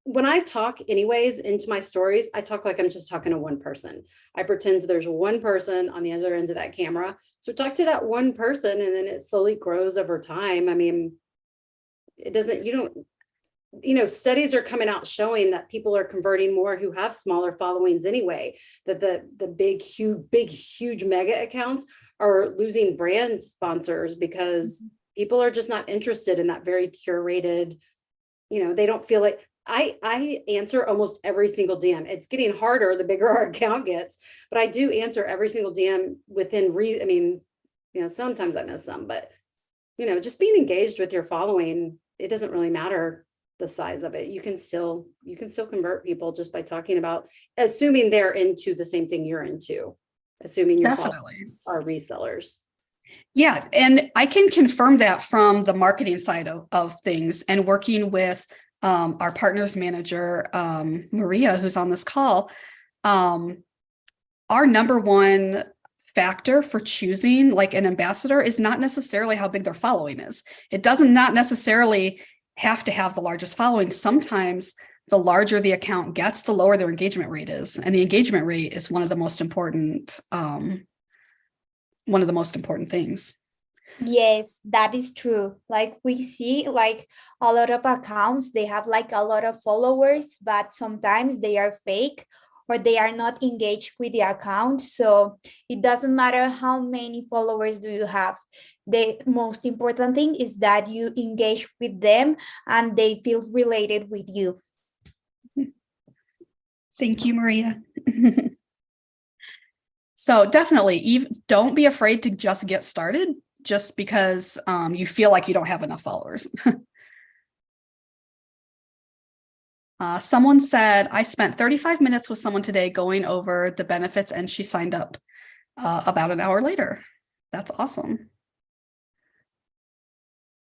when I talk anyways into my stories, I talk like I'm just talking to one person. I pretend there's one person on the other end of that camera. So talk to that one person, and then it slowly grows over time. I mean, studies are coming out showing that people are converting more who have smaller followings anyway, that the big, huge mega accounts are losing brand sponsors because people are just not interested in that very curated, they don't feel like. I answer almost every single DM. It's getting harder the bigger our account gets, but I do answer every single DM within sometimes I miss some, but just being engaged with your following, it doesn't really matter the size of it. You can still convert people just by talking about, assuming they're into the same thing you're into, assuming your followers are resellers. Yeah, and I can confirm that from the marketing side of things, and working with our partners manager, Maria, who's on this call. Our number one factor for choosing like an ambassador is not necessarily how big their following is. It doesn't not necessarily have to have the largest following. Sometimes the larger the account gets, the lower their engagement rate is. And the engagement rate is one of the most important things. Yes, that is true. Like we see like a lot of accounts, they have like a lot of followers, but sometimes they are fake or they are not engaged with the account. So it doesn't matter how many followers do you have. The most important thing is that you engage with them and they feel related with you. Thank you, Maria. So definitely, don't be afraid to just get started just because you feel like you don't have enough followers. Someone said, I spent 35 minutes with someone today going over the benefits and she signed up about an hour later. That's awesome.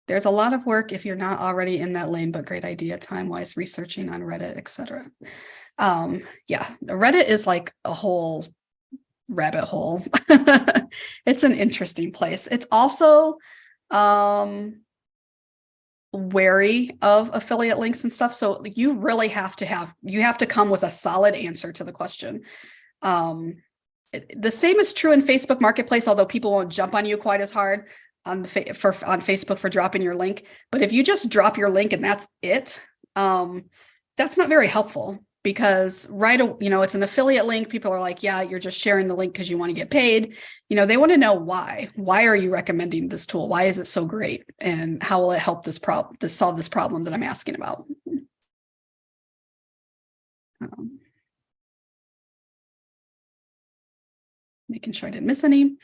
There's a lot of work if you're not already in that lane, but great idea, time-wise, researching on Reddit, etc. Yeah, Reddit is like a whole rabbit hole. It's an interesting place. It's also wary of affiliate links and stuff. So you really have to come with a solid answer to the question. The same is true in Facebook Marketplace, although people won't jump on you quite as hard on Facebook for dropping your link. But if you just drop your link and that's it, that's not very helpful, because it's an affiliate link. People are like, yeah, you're just sharing the link because you want to get paid. They want to know why. Why are you recommending this tool? Why is it so great? And how will it help solve this problem that I'm asking about? making sure I didn't miss any.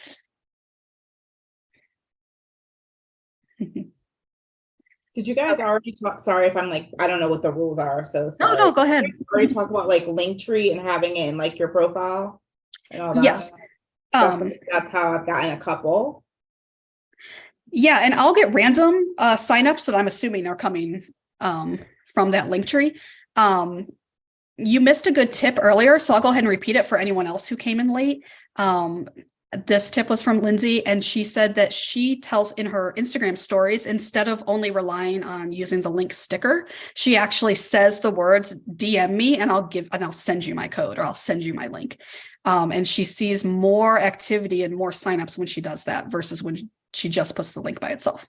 Did you guys already talk? Sorry if I'm like, I don't know what the rules are. So sorry. No, go ahead. Did you already talk about like Linktree and having it in like your profile and all that. Yes. That's how I've gotten a couple. Yeah, and I'll get random signups that I'm assuming are coming from that Linktree. You missed a good tip earlier, so I'll go ahead and repeat it for anyone else who came in late. This tip was from Lindsay, and she said that she tells in her Instagram stories, instead of only relying on using the link sticker, she actually says the words, DM me and I'll send you my code, or I'll send you my link. And she sees more activity and more signups when she does that versus when she just puts the link by itself.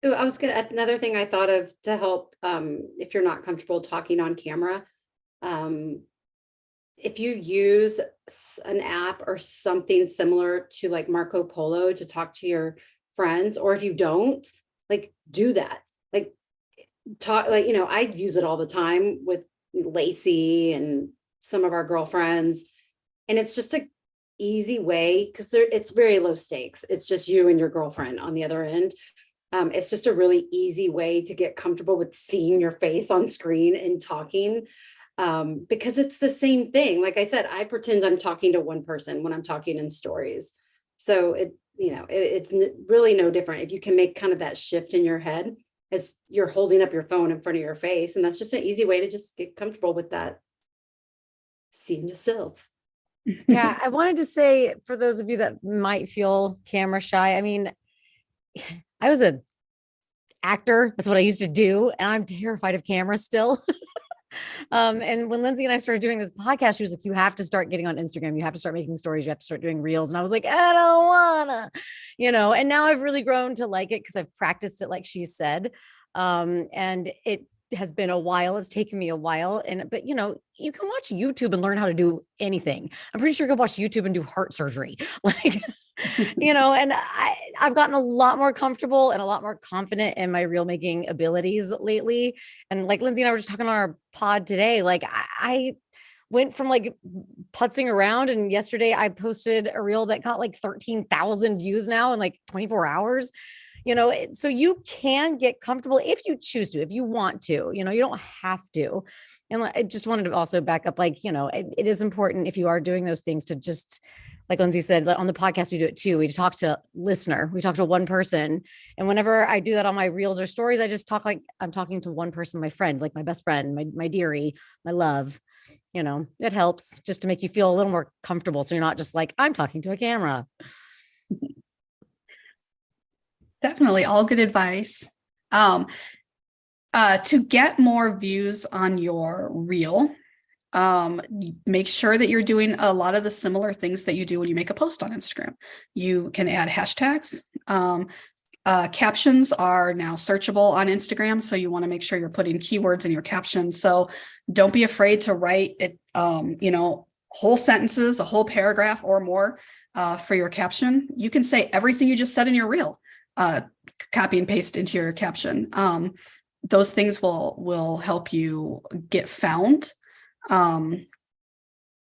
Another thing I thought of to help if you're not comfortable talking on camera, if you use an app or something similar to like Marco Polo to talk to your friends, or if you don't, like, do that. Like, talk, like, you know, I use it all the time with Lacey and some of our girlfriends, and it's just a easy way, because it's very low stakes. It's just you and your girlfriend on the other end. It's just a really easy way to get comfortable with seeing your face on screen and talking, because it's the same thing. Like I said, I pretend I'm talking to one person when I'm talking in stories. So it's really no different if you can make kind of that shift in your head as you're holding up your phone in front of your face. And that's just an easy way to just get comfortable with that, seeing yourself. Yeah, I wanted to say, for those of you that might feel camera shy, I mean, I was an actor. That's what I used to do. And I'm terrified of cameras still. And when Lindsay and I started doing this podcast, she was like, you have to start getting on Instagram. You have to start making stories. You have to start doing reels. And I was like, I don't wanna, and now I've really grown to like it because I've practiced it, like she said. And it has been a while. It's taken me a while. But you can watch YouTube and learn how to do anything. I'm pretty sure you can watch YouTube and do heart surgery. Like, and I've gotten a lot more comfortable and a lot more confident in my reel making abilities lately. And like Lindsay and I were just talking on our pod today, like I went from like putzing around, and yesterday I posted a reel that got like 13,000 views now in like 24 hours. So you can get comfortable if you choose to, if you want to, you don't have to. And I just wanted to also back up, like, it is important if you are doing those things to just, like Lindsay said, on the podcast, we do it too. We talk to listener, we talk to one person. And whenever I do that on my reels or stories, I just talk like I'm talking to one person, my friend, like my best friend, my dearie, my love. It helps just to make you feel a little more comfortable. So you're not just like, I'm talking to a camera. Definitely all good advice. To get more views on your reel, make sure that you're doing a lot of the similar things that you do when you make a post on Instagram. You can add hashtags. Captions are now searchable on Instagram, so you want to make sure you're putting keywords in your captions. So don't be afraid to write it, whole sentences, a whole paragraph or more for your caption. You can say everything you just said in your reel. Copy and paste into your caption. Those things will help you get found.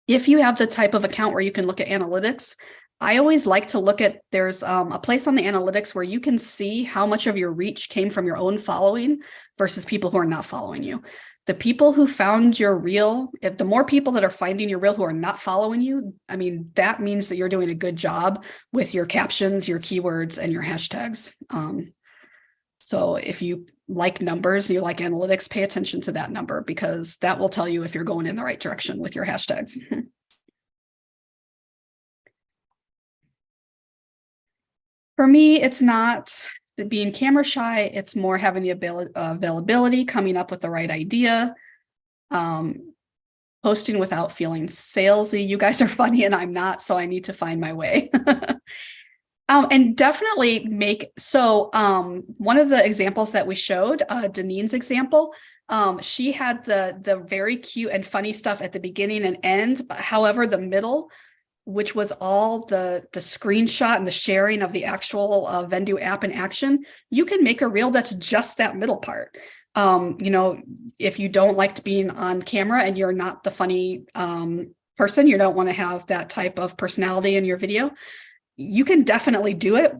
If you have the type of account where you can look at analytics, I always like to look at, there's a place on the analytics where you can see how much of your reach came from your own following versus people who are not following you. The people who found your reel, if the more people that are finding your reel who are not following you, I mean, that means that you're doing a good job with your captions, your keywords, and your hashtags. So if you like numbers, you like analytics, pay attention to that number, because that will tell you if you're going in the right direction with your hashtags. For me, it's not being camera shy. It's more having the availability, coming up with the right idea, posting without feeling salesy. You guys are funny and I'm not, so I need to find my way. And definitely one of the examples that we showed, Denine's example, she had the very cute and funny stuff at the beginning and end, but however, the middle, which was all the screenshot and the sharing of the actual Vendoo app in action, you can make a reel that's just that middle part. You know, if you don't like being on camera and you're not the funny person, you don't want to have that type of personality in your video, you can definitely do it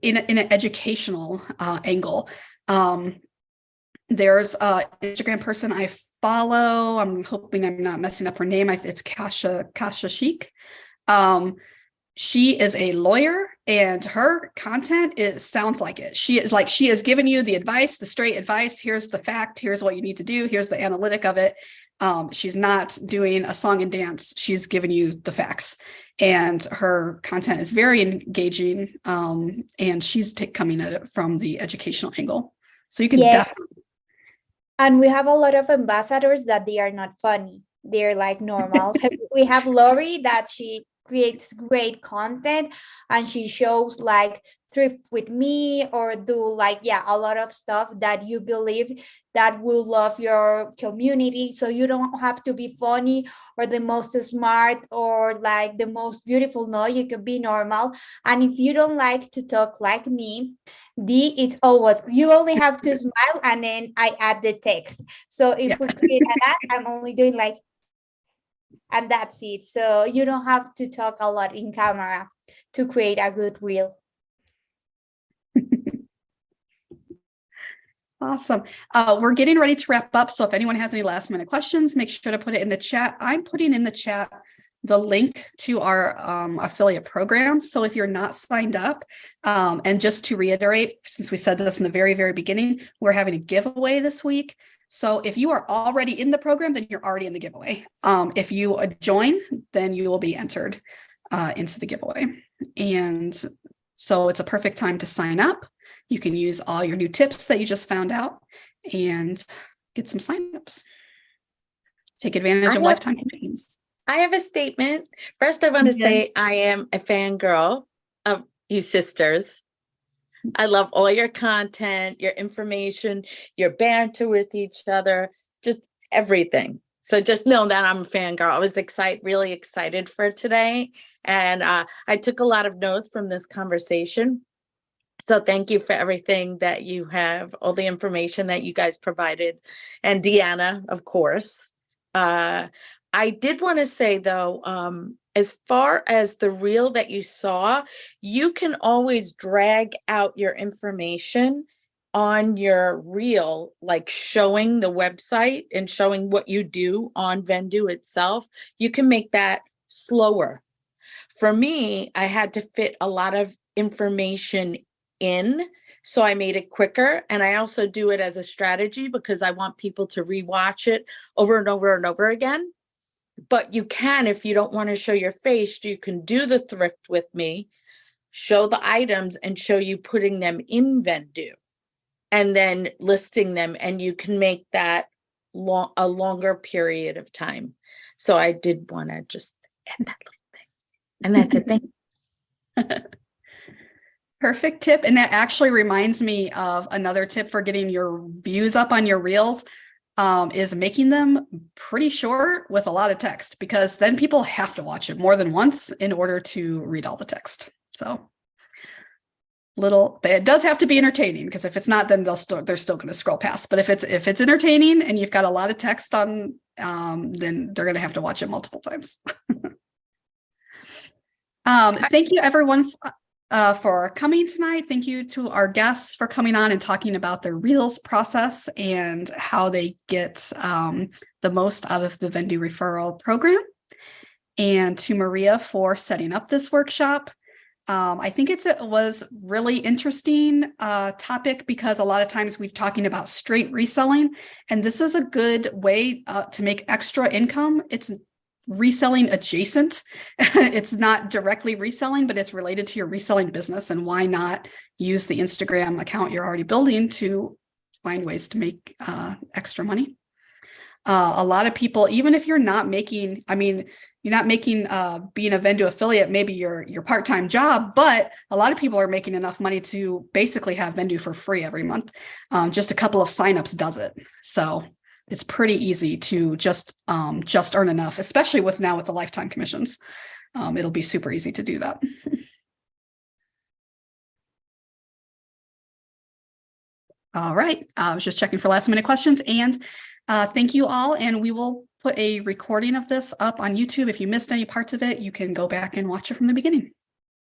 in an educational angle. There's an Instagram person I follow. I'm hoping I'm not messing up her name. It's Kasha Sheik. She is a lawyer, and her content sounds like it. She is giving you the advice, the straight advice. Here's the fact. Here's what you need to do. Here's the analytic of it. She's not doing a song and dance. She's giving you the facts, and her content is very engaging. And she's coming at it from the educational angle. So you can definitely. And we have a lot of ambassadors that they are not funny. They're like normal. We have Lori that she creates great content, and she shows like thrift with me, or do like a lot of stuff that you believe that will love your community. So you don't have to be funny or the most smart or like the most beautiful. No, you can be normal. And if you don't like to talk like me, it's always, you only have to smile, and then I add the text. So if we create an ad, I'm only doing like, and that's it. So you don't have to talk a lot in camera to create a good reel. Awesome. We're getting ready to wrap up. So if anyone has any last minute questions, make sure to put it in the chat. I'm putting in the chat the link to our affiliate program. So if you're not signed up, and just to reiterate, since we said this in the very, very beginning, we're having a giveaway this week. So if you are already in the program, then you're already in the giveaway. If you join, then you will be entered into the giveaway. And so it's a perfect time to sign up. You can use all your new tips that you just found out and get some signups. Take advantage of lifetime commitments. I have a statement. First, I want to say I am a fangirl of you sisters. I love all your content, your information, your banter with each other, just everything. So just know that I'm a fangirl. I was really excited for today. And I took a lot of notes from this conversation. So thank you for everything that you have, all the information that you guys provided. And Deanna, of course. I did want to say, though, as far as the reel that you saw, you can always drag out your information on your reel, like showing the website and showing what you do on Vendoo itself. You can make that slower. For me, I had to fit a lot of information in, so I made it quicker. And I also do it as a strategy because I want people to rewatch it over and over and over again. But you can, if you don't want to show your face, you can do the thrift with me, show the items, and show you putting them in Vendoo and then listing them. And you can make that a longer period of time. So I did want to just add that little thing. And that's it. Thank you. Perfect tip. And that actually reminds me of another tip for getting your views up on your reels. Is making them pretty short with a lot of text, because then people have to watch it more than once in order to read all the text. So it does have to be entertaining, because if it's not, then they're still going to scroll past. But if it's entertaining and you've got a lot of text on, then they're going to have to watch it multiple times. Thank you, everyone, for coming tonight. Thank you to our guests for coming on and talking about their Reels process and how they get the most out of the Vendoo referral program. And to Maria for setting up this workshop. I think it was really interesting topic, because a lot of times we're talking about straight reselling, and this is a good way to make extra income. It's reselling adjacent. It's not directly reselling, but it's related to your reselling business. And why not use the Instagram account you're already building to find ways to make extra money? A lot of people, even if you're not making, being a Vendoo affiliate, maybe your part-time job, but a lot of people are making enough money to basically have Vendoo for free every month. Just a couple of signups does it. So it's pretty easy to just earn enough, especially with the lifetime commissions. It'll be super easy to do that. All right. I was just checking for last minute questions, and thank you all. And we will put a recording of this up on YouTube. If you missed any parts of it, you can go back and watch it from the beginning.